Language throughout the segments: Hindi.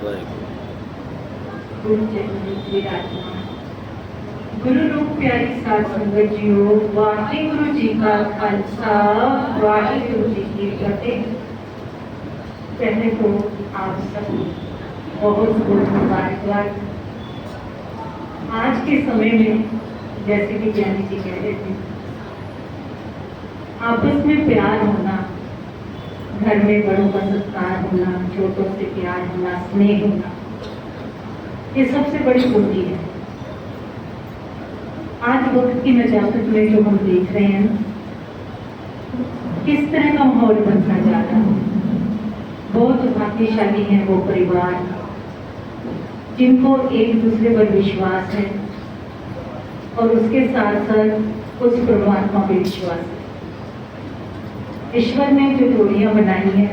गुरु चरण विराजमान। गुरु रूप प्यारी साध संगत जीओ, वाहिगुरु जी का खालसा, वाहिगुरु जी की फतेह। पहले तो आप सब बहुत बहुत मुबारकबाद। आज के समय में जैसे कि ज्ञानी जी कह रहे थे, आपस में प्यार होना, घर में बड़ों का सत्कार होना, छोटों से प्यार होना, स्नेह होना, ये सबसे बड़ी पूंजी है। आज वक्त की नजाकत में जो हम देख रहे हैं, किस तरह का माहौल बनता जा रहा है। बहुत भाग्यशाली है वो परिवार जिनको एक दूसरे पर विश्वास है और उसके साथ साथ उस परमात्मा पर विश्वास है। ईश्वर ने जो जोड़ियां बनाई हैं,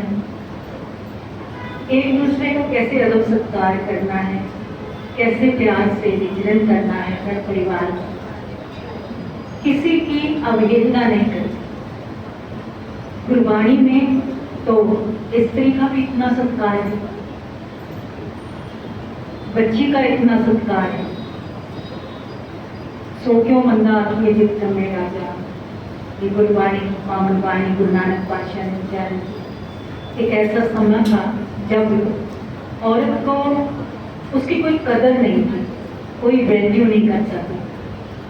एक दूसरे को कैसे अदब सत्कार करना है, कैसे प्यार से विचरण करना है, हर परिवार किसी की अवहेलना नहीं करती। गुरबाणी में तो स्त्री का भी इतना सत्कार है, बच्ची का इतना सत्कार है। सो क्यों मंदा आखिए जित में राजा, ये गुरबाणी पावन वाणी गुरु नानक पातशाह ने उच्चारण। एक ऐसा समय था जब औरत को उसकी कोई कदर नहीं थी, कोई वैल्यू नहीं कर सकती।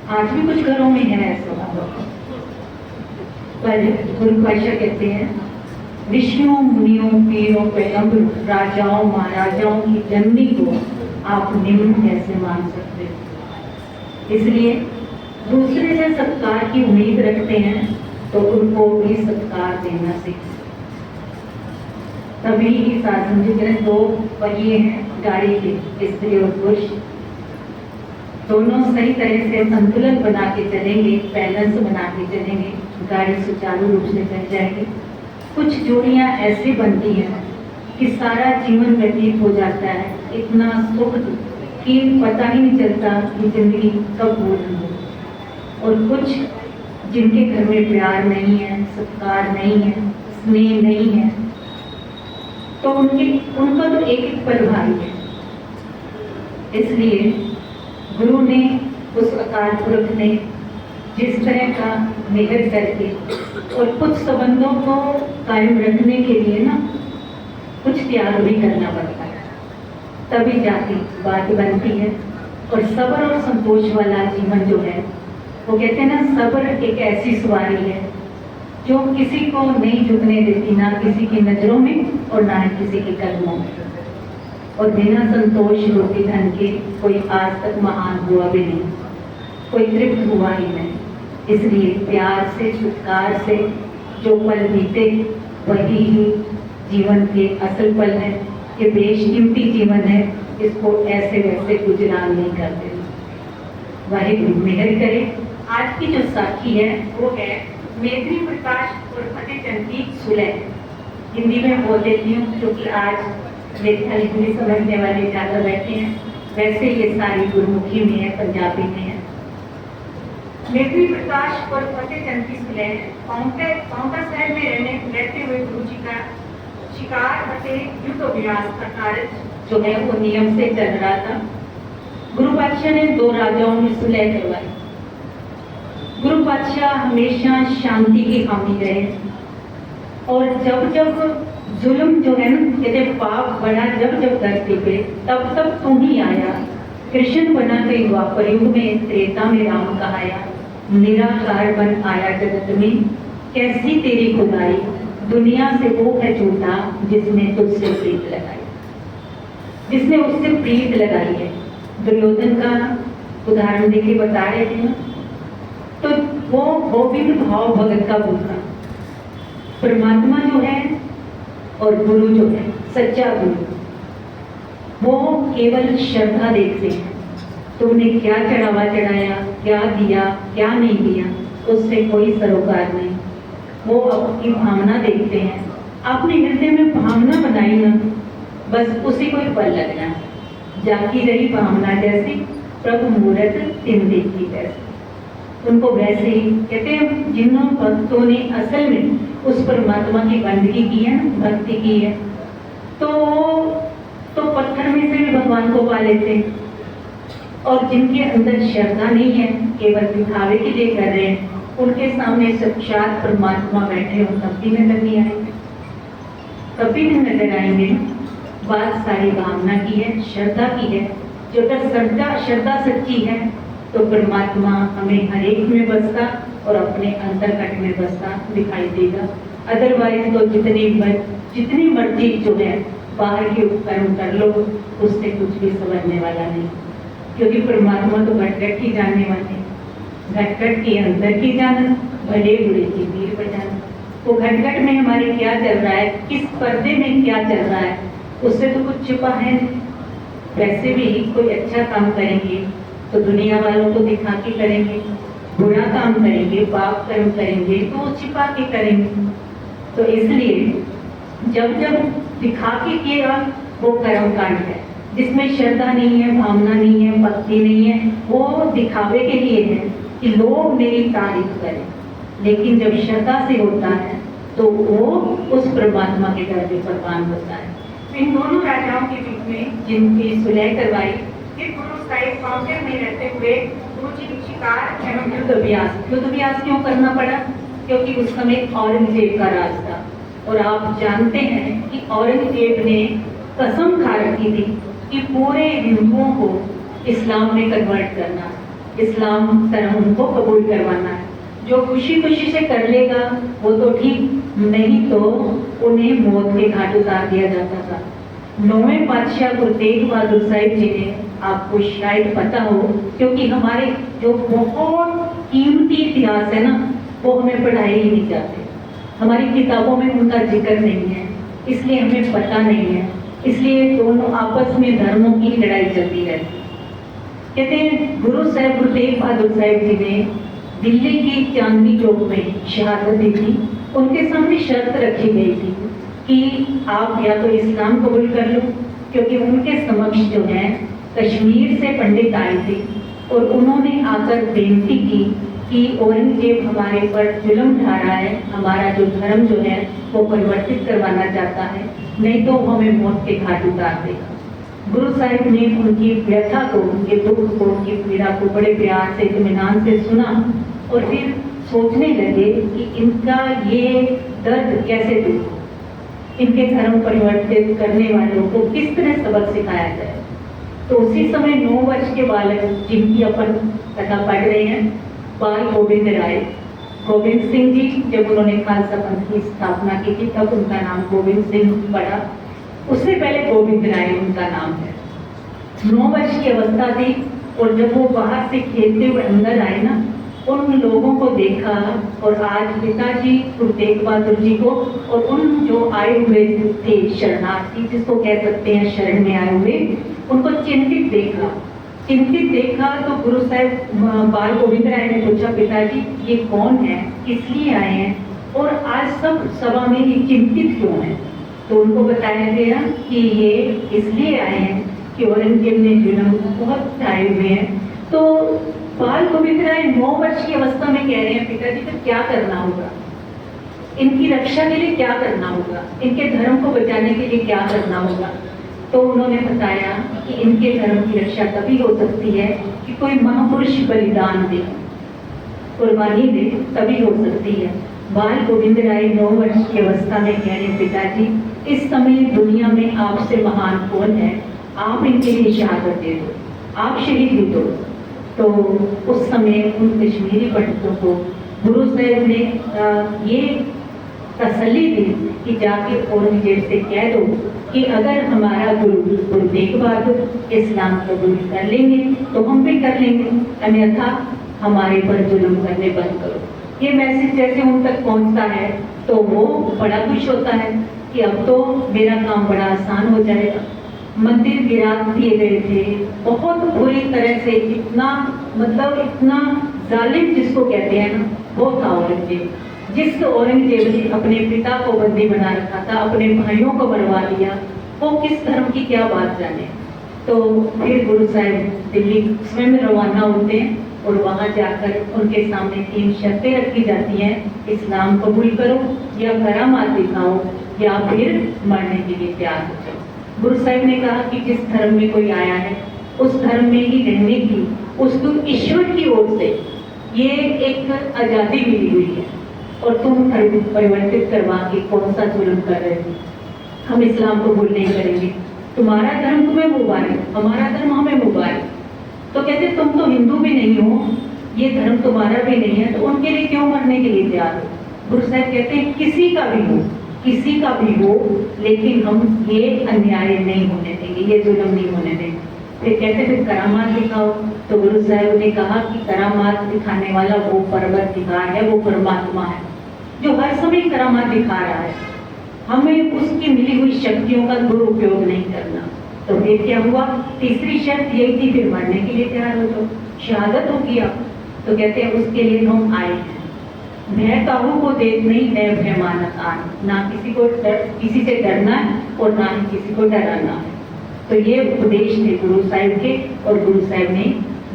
आज भी कुछ घरों में है ऐसा। पर गुरु पातशाह कहते हैं, ऋषियों मुनियों पीरों पैगंबरों राजाओं महाराजाओं की जननी को आप निम्न कैसे मान सकते हो। इसलिए दूसरे से सत्कार की उम्मीद रखते हैं तो उनको भी सत्कार देना सीखें। तभी ही शासन जी दो पहिए हैं गाड़ी के, स्त्री और पुरुष दोनों सही तरह से संतुलन बना के चलेंगे, बैलेंस बना के चलेंगे, गाड़ी सुचारू रूप से चल जाएगी। कुछ जोड़ियां ऐसी बनती हैं कि सारा जीवन व्यतीत हो जाता है, इतना सुख कि पता ही नहीं चलता कि जिंदगी कब पूर्ण हो। और कुछ जिनके घर में प्यार नहीं है, सत्कार नहीं है, स्नेह नहीं है, तो उनका तो एक एक पल भारी है। इसलिए गुरु ने, उस अकाल पुरख ने जिस तरह का मेहर करके और कुछ संबंधों को कायम रखने के लिए ना कुछ त्याग भी करना पड़ता है, तभी जाके बात बनती है। और सब्र और संतोष वाला जीवन जो है, वो कहते हैं ना, सब्र एक ऐसी सवारी है जो किसी को नहीं झुकने देती, ना किसी की नजरों में और ना किसी के कदमों में। और बिना संतोष रोटी धन के कोई आज तक महान हुआ भी नहीं, कोई तृप्त हुआ ही नहीं। इसलिए प्यार से, सत्कार से जो पल बीते वही ही जीवन के असल पल है। ये बेशकीमती जीवन है, इसको ऐसे वैसे गुजरान नहीं करते। वाहिगुरु मेहर करे। आज की जो साखी है वो है मेघनी प्रकाश और फतेहचंद की सुलह। हिंदी में बोल देती हूँ क्योंकि आज मेरे ख्याल हिंदी समझने वाले ज़्यादा बैठे हैं, वैसे ये सारी गुरुमुखी में है, पंजाबी में है। मेघनी प्रकाश और फतेहचंद की सुलह। पांवटा शहर में रहते हुए गुरु जी का शिकार फतेह युद्ध अभ्यास का कार्य जो है वो नियम से चल रहा था। गुरु पातशाह ने दो राजाओं में सुलह करवाई। गुरु पातशाह हमेशा शांति के हामी रहे और जब जब जुल्म जो है ना, कहते पाप बढ़ा जब जब धरती पे, तब तब तू ही आया। कृष्ण बना कई द्वापर युग में, त्रेता में राम कहाया। निराकार बन आया जगत में, कैसी तेरी खुदाई। दुनिया से वो है झूठा जिसने तुझसे प्रीत लगाई, जिसने उससे प्रीत लगाई है। दुर्योधन का उदाहरण देके बता रहे थे ना, तो वो गोविंद भाव भगत का भूखा परमात्मा जो है और गुरु जो है सच्चा गुरु, वो केवल श्रद्धा देखते हैं। तुमने क्या चढ़ावा चढ़ाया, क्या दिया, क्या नहीं दिया, उससे कोई सरोकार नहीं। वो अपनी भावना देखते हैं। आपने हृदय में भावना बनाई ना, बस उसी को ही फल लगना है। जाकी रही भावना जैसी, प्रभु मूरत तिन देखी जैसी। उनको वैसे ही कहते हैं, जिन्हों भक्तों ने असल में उस परमात्मा की बंदगी की है, भक्ति की है, तो पत्थर में भगवान को पा लेते हैं। और जिनके अंदर श्रद्धा नहीं है, केवल दिखावे के लिए कर रहे हैं, उनके सामने साक्षात परमात्मा बैठे हो तब भी नजर नहीं आएंगे, कभी नहीं नजर आएंगे। बात सारी भावना की है, श्रद्धा की है। जो अगर श्रद्धा सच्ची है तो परमात्मा हमें हर एक में बसता और अपने अंतर्गत में बसता दिखाई देगा। अदरवाइज तो जितनी मर्जी जो है बाहर के उपकरण कर लो, उससे कुछ भी समझने वाला नहीं, क्योंकि परमात्मा तो घट घट की जानने वाले, घट घट के अंदर की जाना, भले बुरे की भीड़ बजाना। वो घट घट में हमारे क्या चल रहा है, किस पर्दे में क्या चल रहा है, उससे तो कुछ छिपा है नहीं। वैसे भी कोई अच्छा काम करेंगे तो दुनिया वालों को दिखा के करेंगे, बुरा काम करेंगे, पाप कर्म करेंगे तो वो छिपा के करेंगे। तो इसलिए जब जब दिखा के किएगा वो कर्म कांड है, जिसमें श्रद्धा नहीं है, भावना नहीं है, भक्ति नहीं है, वो दिखावे के लिए है कि लोग मेरी तारीफ करें। लेकिन जब श्रद्धा से होता है तो वो उस परमात्मा के दरबार पर कुर्बान होता है। इन दोनों राजाओं के बीच में जिनकी सुलह करवाई, फिर गुरु साहिब काउंटर में रहते हुए गुरु जी की शिकार एवं युद्ध अभ्यास क्यों करना पड़ा? क्योंकि उस समय औरंगजेब का राज था। और आप जानते हैं कि औरंगजेब ने कसम खा रखी थी कि पूरे हिंदुओं को इस्लाम में कन्वर्ट करना, इस्लाम धर्म को कबूल करवाना है। जो खुशी खुशी से कर लेगा वो तो ठीक, नहीं तो उन्हें मौत के घाट उतार दिया जाता था। 9वें पातशाह गुरु तेग बहादुर साहिब जी ने, आपको शायद पता हो, क्योंकि हमारे जो बहुत कीमती इतिहास है ना, वो हमें पढ़ाए ही नहीं जाते, हमारी किताबों में उनका जिक्र नहीं है, इसलिए हमें पता नहीं है। इसलिए दोनों आपस में धर्मों की लड़ाई चलती रहती। कहते हैं गुरु तेग बहादुर साहिब जी ने दिल्ली की चांदनी चौक में शहादत दी थी। उनके सामने शर्त रखी गई थी कि आप या तो इस्लाम कबूल कर लो, क्योंकि उनके समक्ष जो है कश्मीर से पंडित आए थे और उन्होंने आकर बेनती की कि औरंगजेब हमारे पर जुल्म ढा रहा है, हमारा जो धर्म जो है वो परिवर्तित करवाना चाहता है, नहीं तो हमें मौत के घाट उतार देगा। गुरु साहिब ने उनकी व्यथा को, उनके दुख को, उनकी पीड़ा को बड़े प्यार से, इत्मीनान से सुना और फिर सोचने लगे कि इनका ये दर्द कैसे दूर, इनके धर्म परिवर्तित करने वालों को किस तरह सबक सिखाया जाए। तो उसी समय 9 वर्ष के बालक, जिनकी अपन कथा पढ़ रहे हैं, बाल गोविंद राय, गोविंद सिंह जी, जब उन्होंने खालसा पंथ की स्थापना की थी तब उनका नाम गोविंद सिंह पड़ा, उससे पहले गोविंद राय उनका नाम है। 9 वर्ष की अवस्था थी और जब वो बाहर से खेलते हुए अंदर आए ना, उन लोगों को देखा और आज पिताजी गुरु तेग बहादुर जी को और उन जो आए हुए थे शरणार्थी, जिसको कह सकते हैं शरण में आए हुए, उनको चिंतित देखा तो गुरु साहिब बाल गोविंद राय ने पूछा, पिताजी ये कौन है, किस लिए आए हैं और आज सब सभा में ये चिंतित क्यों है? तो उनको बताया गया कि ये इसलिए आए हैं कि औरंगजेब ने जुल्म बहुत ढाए हुए हैं। तो बाल गोविंद राय 9 वर्ष की अवस्था में कह रहे हैं, पिताजी तो क्या करना होगा, इनकी रक्षा के लिए क्या करना होगा, इनके धर्म को बचाने के लिए क्या करना होगा? तो उन्होंने बताया कि इनके धर्म की रक्षा तभी हो सकती है कि कोई महापुरुष बलिदान दे, कुर्बानी दे, तभी हो सकती है। बाल गोविंद राय 9 वर्ष की अवस्था में कह रहे, पिताजी इस समय दुनिया में आपसे महान कौन है, आप इनके लिए शहादत दे दो, आप शहीद हो दो। तो उस समय उन कश्मीरी पंडितों को गुरु साहिब ने ये तसल्ली दी कि जाके औरंगजेब से कह दो कि अगर हमारा गुरु तेग बहादुर इस्लाम कबूल कर लेंगे तो हम भी कर लेंगे, अन्यथा हमारे पर जुल्म करने बंद करो। ये मैसेज जैसे उन तक पहुंचता है तो वो बड़ा खुश होता है कि अब तो मेरा काम बड़ा आसान हो जाएगा। मंदिर गिरा दिए गए थे बहुत बुरी तरह से, इतना जालिम जिसको कहते हैं ना, वो था औरंगजेब। जिस औरंगजेब ने अपने पिता को बंदी बना रखा था, अपने भाइयों को मरवा दिया, वो किस धर्म की क्या बात जाने। तो फिर गुरु साहिब दिल्ली स्वयं रवाना होते हैं और वहाँ जाकर उनके सामने 3 शर्तें रखी जाती हैं, इस्लाम कबूल करो या करामात दिखाओ या फिर मरने के लिए तैयार हो जाओ। गुरु साहिब ने कहा कि जिस धर्म में कोई आया है उस धर्म में ही रहने की उसको ईश्वर की ओर से ये एक आजादी मिली हुई है, और तुम धर्म परिवर्तित करवा के कौन सा जुल्म कर रहे हो। हम इस्लाम को भूल नहीं करेंगे, तुम्हारा धर्म तुम्हें मुबारक, हमारा धर्म हमें मुबारक। तो कहते तुम तो हिंदू भी नहीं हो, ये धर्म तुम्हारा भी नहीं है, तो उनके लिए क्यों मरने के लिए तैयार हो। गुरु साहब कहते हैं किसी का भी हो, किसी का भी हो, लेकिन हम ये अन्याय नहीं होने देंगे, ये जुल्म नहीं होने देंगे। फिर कहते फिर करामात दिखाओ, तो गुरु साहब ने कहा कि करामात दिखाने वाला वो परवरदिगार है, वो परमात्मा है जो हर समय करामात दिखा रहा है। हमें उसकी मिली हुई शक्तियों का दुरुपयोग नहीं करना। तो फिर क्या हुआ, तीसरी शर्त यही थी, फिर मरने के लिए तैयार हो जाओ, शहादत होगी आप। तो कहते हैं उसके लिए हम आए हैं, भय काहू को देख नहीं है, भय मानत आन, ना किसी को किसी से डरना है और ना ही किसी को डराना है। तो ये उपदेश थे गुरु साहिब के, और गुरु साहिब ने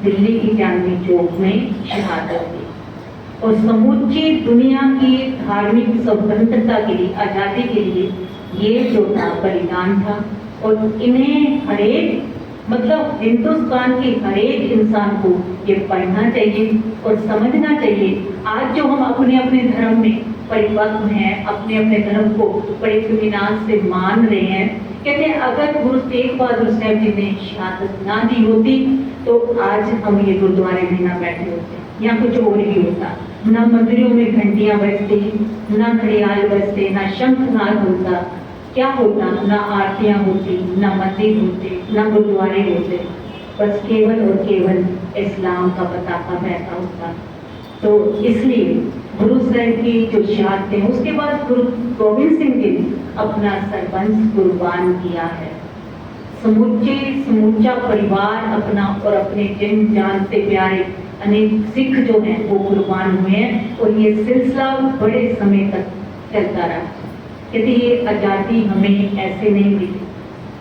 दिल्ली की चांदनी चौक में शहादत दी, और समूची दुनिया की धार्मिक स्वतंत्रता के लिए, आजादी के लिए ये जो था बलिदान था। और इन्हें हरेक मतलब हिंदुस्तान के हरेक इंसान को ये पढ़ना चाहिए और समझना चाहिए। आज जो हम अपने अपने धर्म में परिपक्व हैं, अपने अपने धर्म को बड़े इत्मीनान से मान रहे हैं, कहते हैं अगर गुरु तेग बहादुर साहब जी ने शहादत ना दी होती तो आज हम ये गुरुद्वारे में ना बैठे होते, या कुछ और ही होता। ना मंदिरों में घंटियां बजती, ना घड़ियाल बजते, ना शंखनाद होता, क्या होता, ना आरतियां होती, ना मंदिर होते, ना गुरुद्वारे होते, बस केवल और केवल इस्लाम का पताका बहता होता। तो इसलिए गुरु साहिब की जो शहादत है, उसके बाद गुरु गोविंद सिंह जी ने अपना सरबंस कुर्बान किया है। समूचा परिवार अपना और अपने जिन जान से प्यारे अनेक सिख जो हैं वो कुर्बान हुए हैं, और ये सिलसिला बड़े समय तक चलता रहा। कहते ये आज़ादी हमें ऐसे नहीं मिली,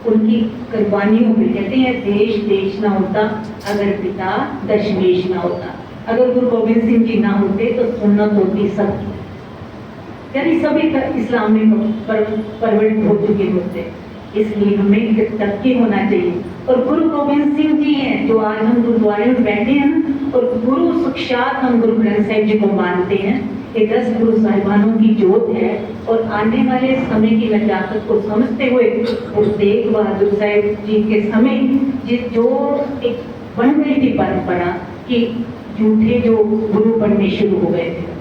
उनकी कुर्बानियों पे। कहते हैं देश देश ना होता अगर पिता दशमेश ना होता। अगर गुरु गोविंद सिंह जी ना होते तो सुन्नत होती सबकी, यानी सभी इस्लाम में परवर्त हो चुके होते। इसलिए हमें कृतज्ञ होना चाहिए। और गुरु गोविंद सिंह जी हैं जो आज हम गुरुद्वारे में बैठे हैं, और गुरु साक्षात हम गुरु ग्रंथ साहिब जी को मानते हैं। ये 10 गुरु साहिबानों की जोत है, और आने वाले समय की नजाकत को समझते हुए गुरु तेग बहादुर साहिब जी के समय जो एक बन गई थी परंपरा कि झूठे जो गुरु बनने शुरू हो गए थे,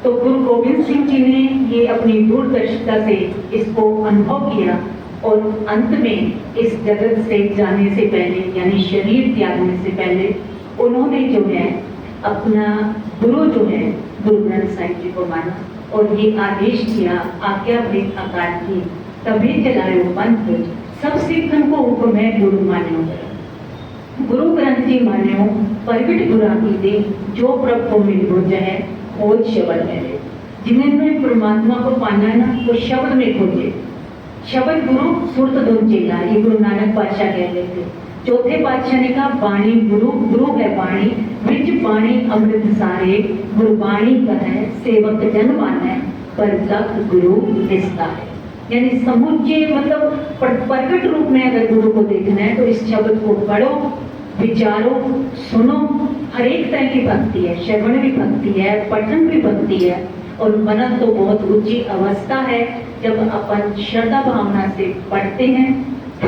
तो गुरु गोविंद सिंह जी ने ये अपनी दूरदर्शिता से इसको अनुभव किया, और अंत में इस जगत से जाने से पहले, यानी शरीर त्यागने से पहले, उन्होंने जो है अपना गुरु जो है गुरु ग्रंथ साहिब जी को माना, और ये आदेश किया, आज्ञा भेद आकार की, तभी चलायो पंथ, सब सिखन को हुक्म है गुरु मान्यो। गुरु ग्रंथ जी मान्यो, प्रगट गुरा की दे, जो प्रभु को मिल हो जाए खोज शब्द में। जिन्हें परमात्मा को पाना है ना, वो शब्द में खोजे। शब्द गुरु सुरत धुन चेला, ये गुरु नानक पातशाह कहते थे। चौथे पातशाह ने कहा बाणी गुरु, गुरु है बाणी, विच बाणी अमृत सारे, गुरबाणी कहे सेवक जन माने, पर लख गुरु दिसता है। यानी समुच्चय मतलब प्रकट रूप में अगर गुरु को देखना है तो इस शब्द को पढ़ो, विचारो, सुनो। हर एक तरह की भक्ति है, श्रवण भी भक्ति है, पठन भी भक्ति है, और मनन तो बहुत ऊंची अवस्था है जब अपन श्रद्धा भावना से पढ़ते हैं,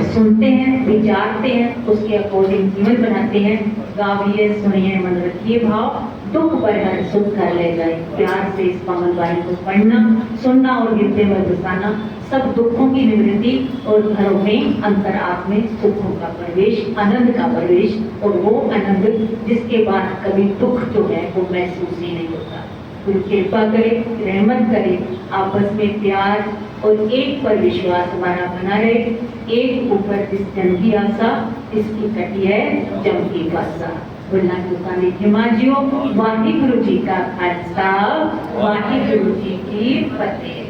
सुनते हैं, विचारते हैं, उसके अकॉर्डिंग जीवन बनाते हैं। गाविए सुनिए मन रखिए भाव, दुख पर हर सुख कर ले जाए। प्यार से इस पावन वाणी को पढ़ना, सुनना और हृदय में बसाना, सब दुखों की निवृत्ति, और घरों में अंतरात्म में सुखों का प्रवेश, आनंद का प्रवेश, और वो आनंद जिसके बाद कभी दुख जो है वो महसूस ही नहीं होता। गुरु कृपा करे, रहमत करे, आपस में प्यार और एक पर विश्वास हमारा बना रहे। एक ऊपर जिस जन की आशा, इसकी कटी है जम की भाषा। बोलना दुकानी हिमाजियो, वाहिगुरु जी का खालसा, वाहिगुरु जी की फतेह।